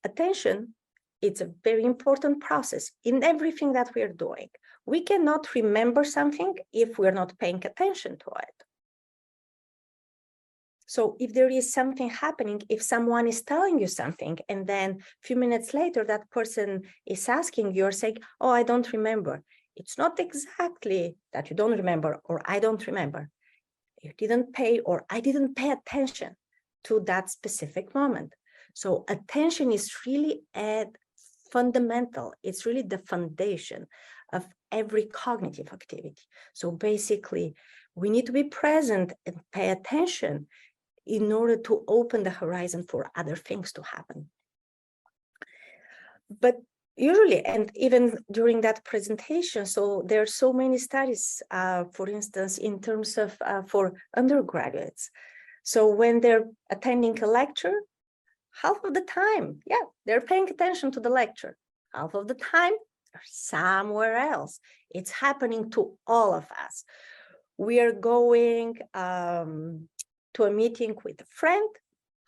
attention, it's a very important process in everything that we're doing. We cannot remember something if we're not paying attention to it. So if there is something happening, if someone is telling you something, and then a few minutes later, that person is asking you or saying, oh, I don't remember. It's not exactly that you don't remember or I don't remember. You didn't pay or I didn't pay attention to that specific moment. So attention is really fundamental. It's really the foundation of every cognitive activity. So basically, we need to be present and pay attention in order to open the horizon for other things to happen. But usually, and even during that presentation, so there are so many studies, for instance, in terms of for undergraduates. So when they're attending a lecture, half of the time, yeah, they're paying attention to the lecture. Half of the time, they're somewhere else. It's happening to all of us. We are going to a meeting with a friend.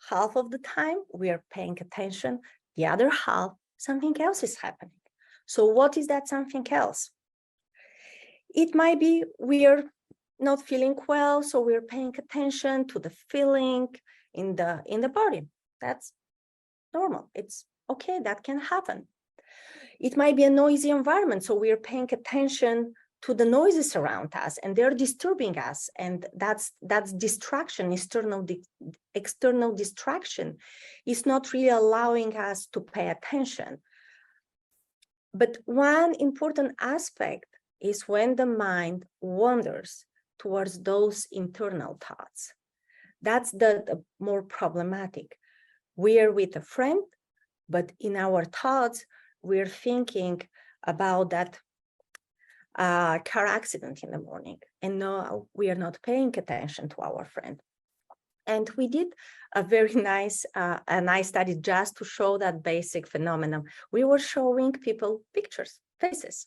Half of the time, we are paying attention. The other half, something else is happening. So what is that something else? It might be we are not feeling well, so we're paying attention to the feeling in the body. That's normal. It's okay, that can happen. It might be a noisy environment, so we're paying attention to the noises around us, and they're disturbing us, and that's distraction. External distraction is not really allowing us to pay attention. But one important aspect is when the mind wanders towards those internal thoughts. That's the more problematic. We are with a friend, but in our thoughts, we're thinking about that car accident in the morning, and no, we are not paying attention to our friend. And we did a very nice study just to show that basic phenomenon. We were showing people pictures, faces,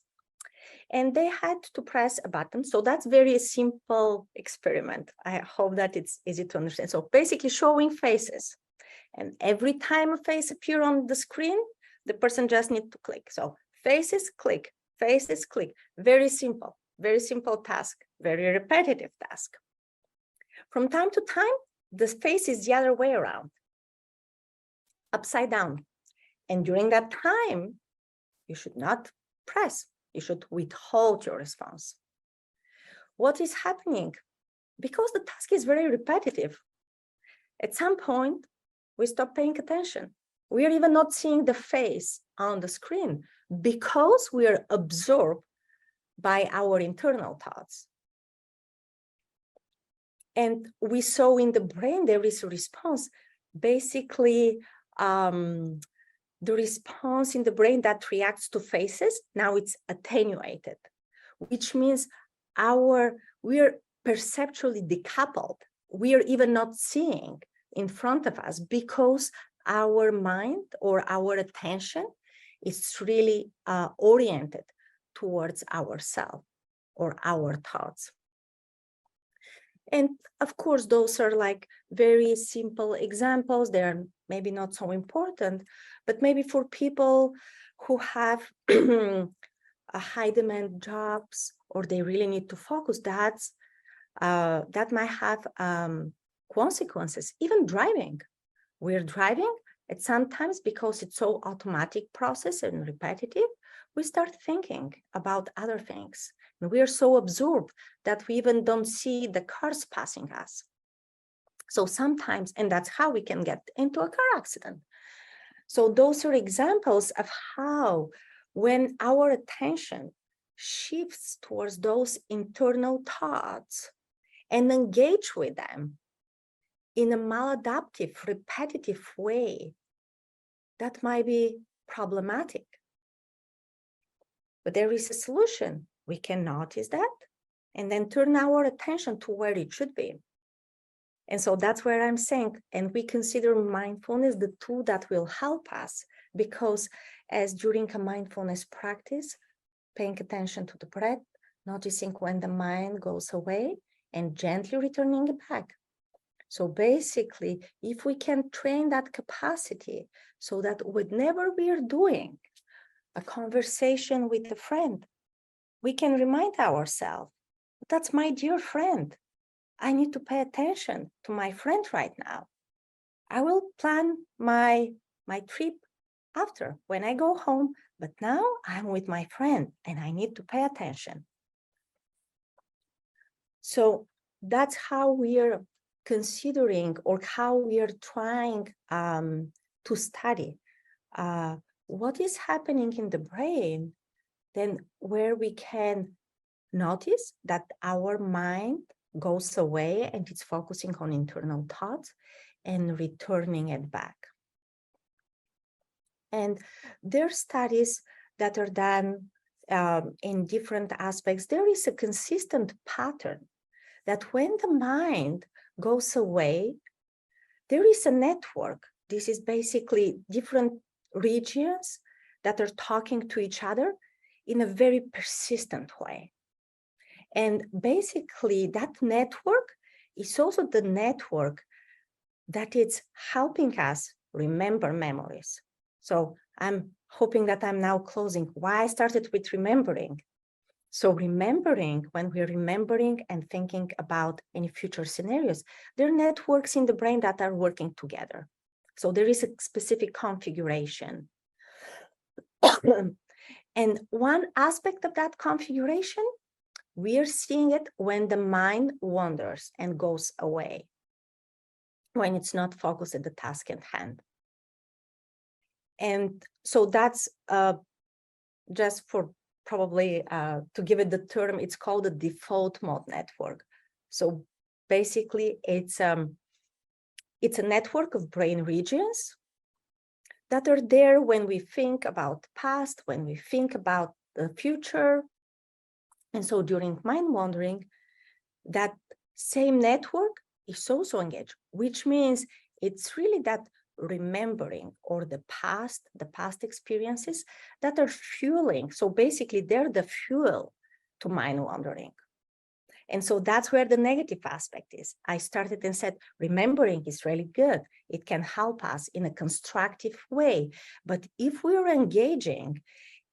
and they had to press a button. So that's very simple experiment. I hope that it's easy to understand. So basically showing faces, and every time a face appears on the screen, the person just needs to click. So faces, click. Faces, click. Very simple task, very repetitive task. From time to time, the face is the other way around, upside down. And during that time, you should not press. You should withhold your response. What is happening? Because the task is very repetitive, at some point, we stop paying attention. We are even not seeing the face on the screen because we are absorbed by our internal thoughts. And we saw in the brain, there is a response, basically the response in the brain that reacts to faces, now it's attenuated, which means we are perceptually decoupled. We are even not seeing in front of us because our mind or our attention is really oriented towards ourselves or our thoughts. And of course, those are like very simple examples. They're maybe not so important, but maybe for people who have a high demand jobs or they really need to focus, that might have consequences. Even driving, we're driving, and sometimes because it's so automatic process and repetitive, we start thinking about other things. And we are so absorbed that we even don't see the cars passing us. So sometimes, and that's how we can get into a car accident. So those are examples of how when our attention shifts towards those internal thoughts and engage with them in a maladaptive, repetitive way, that might be problematic. But there is a solution. We can notice that and then turn our attention to where it should be. And so that's where I'm saying, and we consider mindfulness the tool that will help us, because as during a mindfulness practice, paying attention to the breath, noticing when the mind goes away and gently returning it back. So basically, if we can train that capacity so that whenever we are doing a conversation with a friend, we can remind ourselves, that's my dear friend. I need to pay attention to my friend right now. I will plan my trip after when I go home, but now I'm with my friend and I need to pay attention. So that's how we are considering, or how we are trying to study what is happening in the brain, then where we can notice that our mind goes away and it's focusing on internal thoughts and returning it back. And there are studies that are done in different aspects. There is a consistent pattern that when the mind goes away, there is a network. This is basically different regions that are talking to each other in a very persistent way. And basically that network is also the network that is helping us remember memories. So I'm hoping that I'm now closing. Why I started with remembering. So remembering, when we're remembering and thinking about any future scenarios, there are networks in the brain that are working together. So there is a specific configuration. And one aspect of that configuration, we are seeing it when the mind wanders and goes away, when it's not focused at the task at hand. And so that's just for probably to give it the term, it's called the default mode network. So basically it's a network of brain regions that are there when we think about past, when we think about the future. And so during mind wandering, that same network is also engaged, which means it's really that remembering or the past experiences that are fueling. So basically they're the fuel to mind wandering. And so that's where the negative aspect is. I started and said, remembering is really good. It can help us in a constructive way. But if we're engaging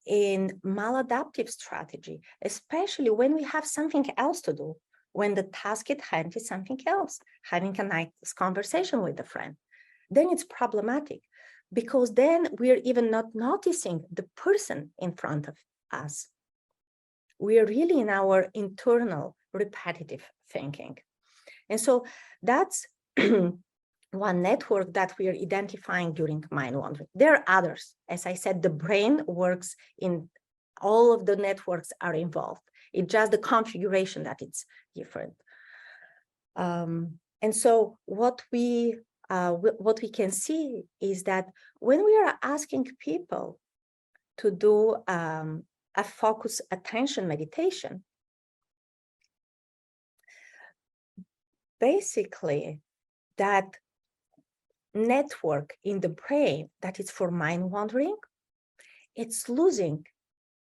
in maladaptive strategy, especially when we have something else to do, when the task at hand is something else, having a nice conversation with a friend, then it's problematic, because then we're even not noticing the person in front of us. We are really in our internal repetitive thinking. And so that's one network that we are identifying during mind wandering. There are others. As I said, the brain works in all of the networks are involved. It's just the configuration that it's different. And so what we can see is that when we are asking people to do a focus attention meditation, basically that network in the brain that is for mind wandering, it's losing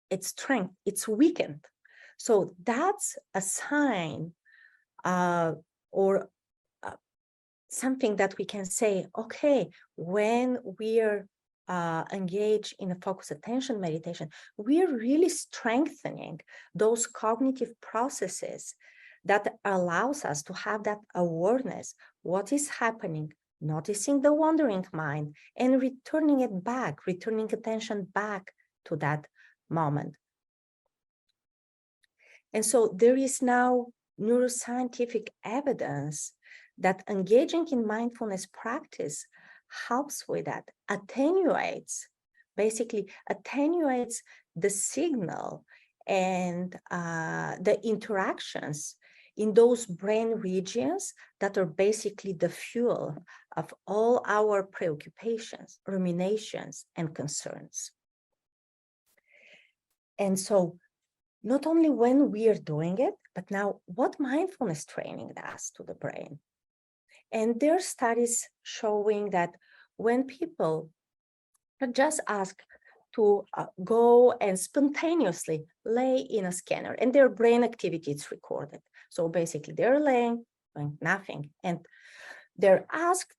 its strength, it's weakened. So that's a sign or something that we can say, okay, when we're engaged in a focused attention meditation, we're really strengthening those cognitive processes that allows us to have that awareness, what is happening, noticing the wandering mind and returning it back, returning attention back to that moment. And so there is now neuroscientific evidence that engaging in mindfulness practice helps with that, basically attenuates the signal and the interactions in those brain regions that are basically the fuel of all our preoccupations, ruminations, and concerns. And so not only when we are doing it, but now what mindfulness training does to the brain. And there are studies showing that when people are just asked to go and spontaneously lay in a scanner and their brain activity is recorded. So basically they're laying, doing nothing. And they're asked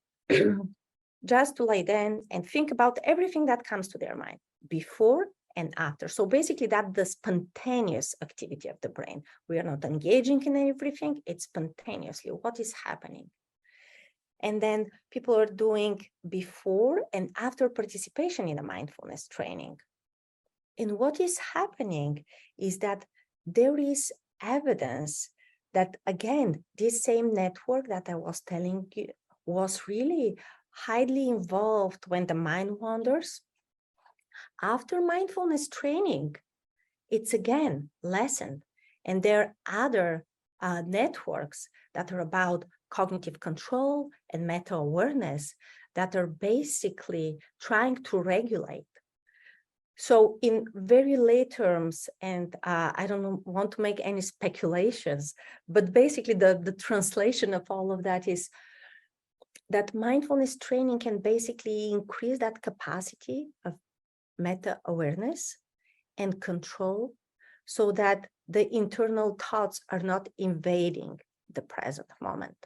just to lie down and think about everything that comes to their mind before and after. So basically that's the spontaneous activity of the brain. We are not engaging in everything, it's spontaneously what is happening. And then people are doing before and after participation in a mindfulness training. And what is happening is that there is evidence that, again, this same network that I was telling you was really highly involved when the mind wanders. After mindfulness training, it's again lessened. And there are other networks that are about cognitive control and meta-awareness that are basically trying to regulate. So in very lay terms, and I don't want to make any speculations, but basically the translation of all of that is that mindfulness training can basically increase that capacity of meta-awareness and control so that the internal thoughts are not invading the present moment.